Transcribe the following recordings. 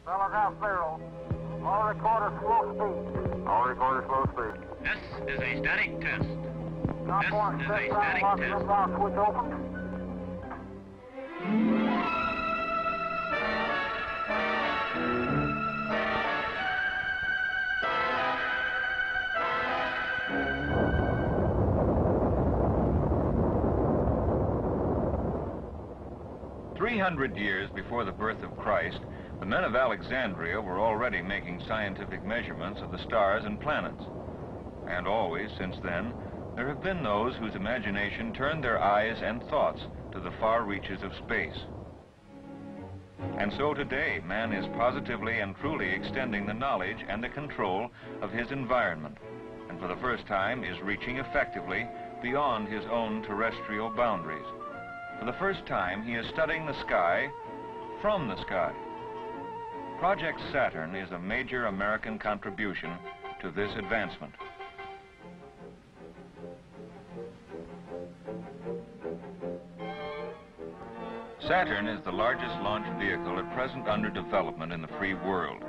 Telegraph barrel. All recorder slow speed. All recorder slow speed. This is a static test. This is a static test. Switch open. 300 years before the birth of Christ, the men of Alexandria were already making scientific measurements of the stars and planets. And always, since then, there have been those whose imagination turned their eyes and thoughts to the far reaches of space. And so today, man is positively and truly extending the knowledge and the control of his environment, and for the first time is reaching effectively beyond his own terrestrial boundaries. For the first time, he is studying the sky from the sky. Project Saturn is a major American contribution to this advancement. Saturn is the largest launch vehicle at present under development in the free world.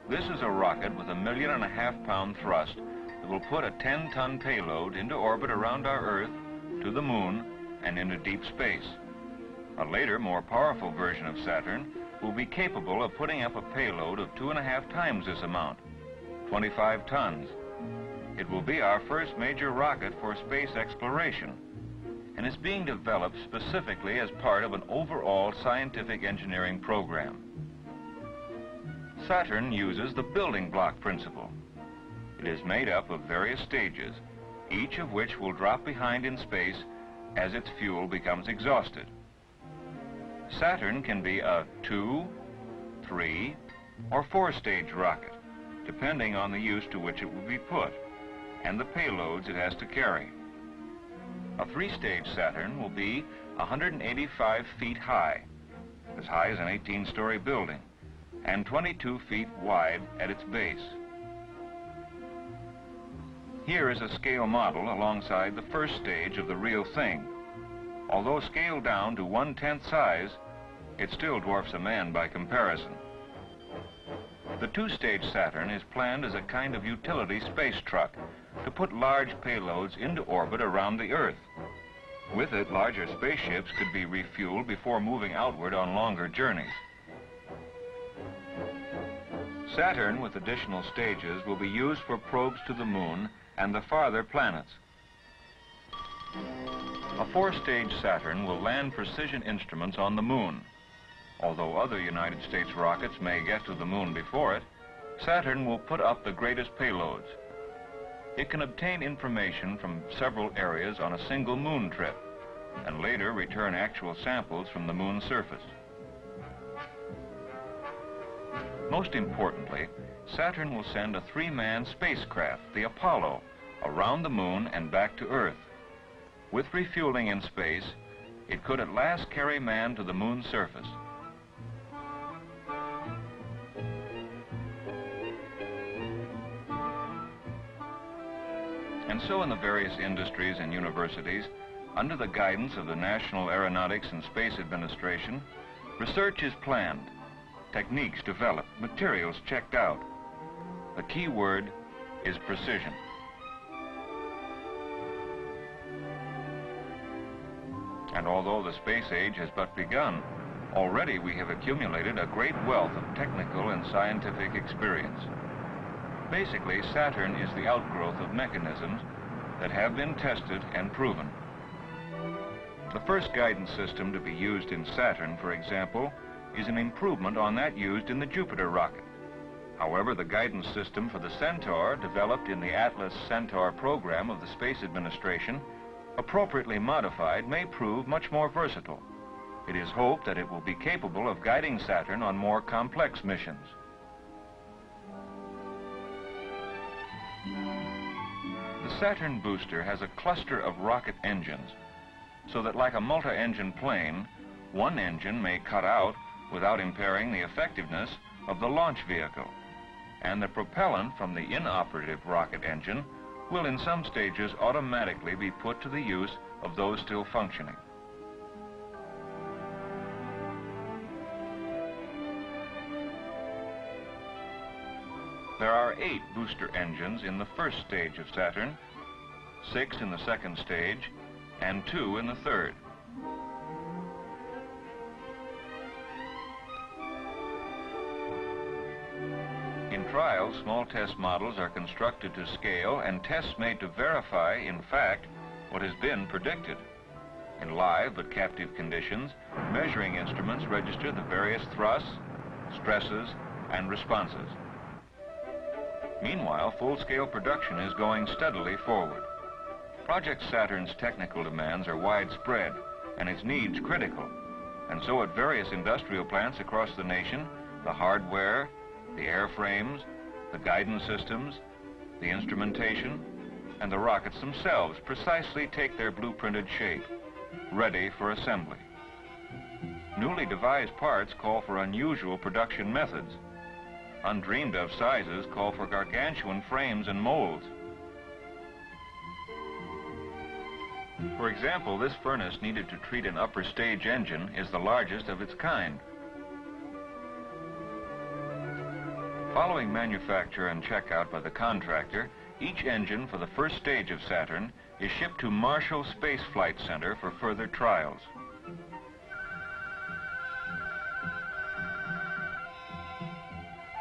This is a rocket with a 1.5 million pound thrust that will put a 10-ton payload into orbit around our Earth, to the Moon, and into deep space. A later, more powerful version of Saturn will be capable of putting up a payload of 2.5 times this amount, 25 tons. It will be our first major rocket for space exploration, and is being developed specifically as part of an overall scientific engineering program. Saturn uses the building block principle. It is made up of various stages, each of which will drop behind in space as its fuel becomes exhausted. Saturn can be a 2, 3, or 4-stage rocket, depending on the use to which it will be put, and the payloads it has to carry. A 3-stage Saturn will be 185 feet high as an 18-story building, and 22 feet wide at its base. Here is a scale model alongside the first stage of the real thing. Although scaled down to 1/10 size, it still dwarfs a man by comparison. The 2-stage Saturn is planned as a kind of utility space truck to put large payloads into orbit around the Earth. With it, larger spaceships could be refueled before moving outward on longer journeys. Saturn, with additional stages, will be used for probes to the Moon and the farther planets. A 4-stage Saturn will land precision instruments on the Moon. Although other United States rockets may get to the Moon before it, Saturn will put up the greatest payloads. It can obtain information from several areas on a single Moon trip, and later return actual samples from the Moon's surface. Most importantly, Saturn will send a 3-man spacecraft, the Apollo, around the Moon and back to Earth. With refueling in space, it could at last carry man to the Moon's surface. And so in the various industries and universities, under the guidance of the National Aeronautics and Space Administration, research is planned, techniques developed, materials checked out. The key word is precision. And although the space age has but begun, already we have accumulated a great wealth of technical and scientific experience. Basically, Saturn is the outgrowth of mechanisms that have been tested and proven. The first guidance system to be used in Saturn, for example, is an improvement on that used in the Jupiter rocket. However, the guidance system for the Centaur, developed in the Atlas Centaur program of the Space Administration, appropriately modified, may prove much more versatile. It is hoped that it will be capable of guiding Saturn on more complex missions. The Saturn booster has a cluster of rocket engines, so that like a multi-engine plane, one engine may cut out without impairing the effectiveness of the launch vehicle, and the propellant from the inoperative rocket engine will in some stages automatically be put to the use of those still functioning. There are 8 booster engines in the first stage of Saturn, 6 in the second stage, and 2 in the third. In trials, small test models are constructed to scale and tests made to verify, in fact, what has been predicted. In live but captive conditions, measuring instruments register the various thrusts, stresses, and responses. Meanwhile, full-scale production is going steadily forward. Project Saturn's technical demands are widespread and its needs critical. And so at various industrial plants across the nation, the hardware, the airframes, the guidance systems, the instrumentation, and the rockets themselves precisely take their blueprinted shape, ready for assembly. Newly devised parts call for unusual production methods. Undreamed of sizes call for gargantuan frames and molds. For example, this furnace needed to treat an upper stage engine is the largest of its kind. Following manufacture and checkout by the contractor, each engine for the first stage of Saturn is shipped to Marshall Space Flight Center for further trials.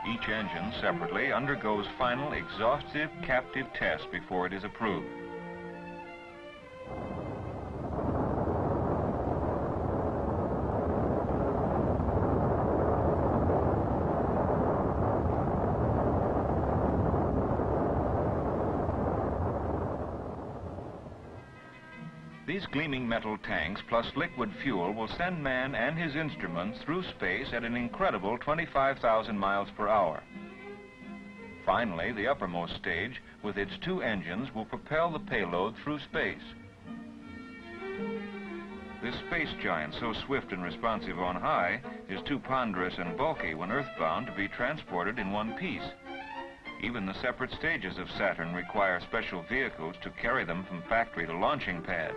Each engine separately undergoes final exhaustive captive tests before it is approved. These gleaming metal tanks plus liquid fuel will send man and his instruments through space at an incredible 25,000 miles per hour. Finally, the uppermost stage, with its 2 engines, will propel the payload through space. This space giant, so swift and responsive on high, is too ponderous and bulky when earthbound to be transported in one piece. Even the separate stages of Saturn require special vehicles to carry them from factory to launching pad.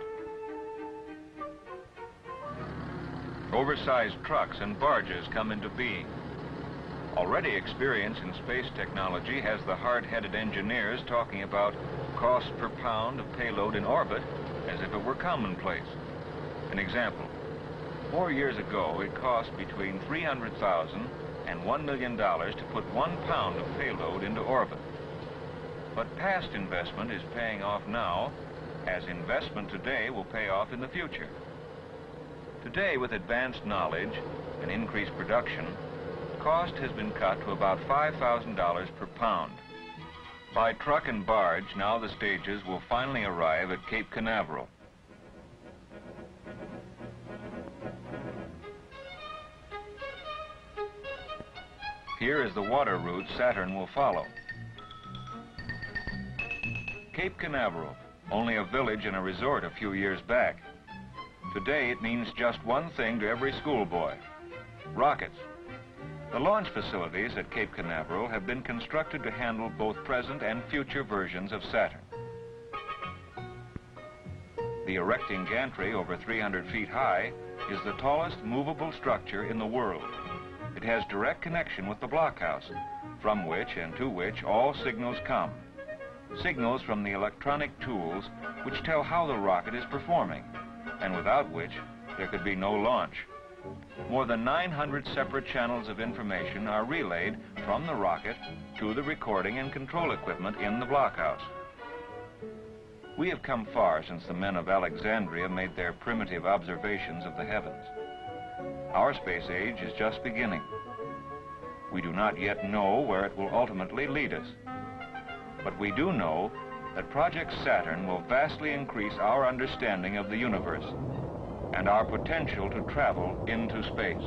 Oversized trucks and barges come into being. Already experience in space technology has the hard-headed engineers talking about cost per pound of payload in orbit as if it were commonplace. An example, 4 years ago it cost between $300,000 and $1 million to put 1 pound of payload into orbit. But past investment is paying off now, as investment today will pay off in the future. Today, with advanced knowledge and increased production, cost has been cut to about $5,000 per pound. By truck and barge, now the stages will finally arrive at Cape Canaveral. Here is the water route Saturn will follow. Cape Canaveral, only a village and a resort a few years back. Today it means just one thing to every schoolboy: rockets. The launch facilities at Cape Canaveral have been constructed to handle both present and future versions of Saturn. The erecting gantry, over 300 feet high, is the tallest movable structure in the world. It has direct connection with the blockhouse, from which and to which all signals come. Signals from the electronic tools which tell how the rocket is performing, and without which there could be no launch. More than 900 separate channels of information are relayed from the rocket to the recording and control equipment in the blockhouse. We have come far since the men of Alexandria made their primitive observations of the heavens. Our space age is just beginning. We do not yet know where it will ultimately lead us. But we do know that Project Saturn will vastly increase our understanding of the universe and our potential to travel into space.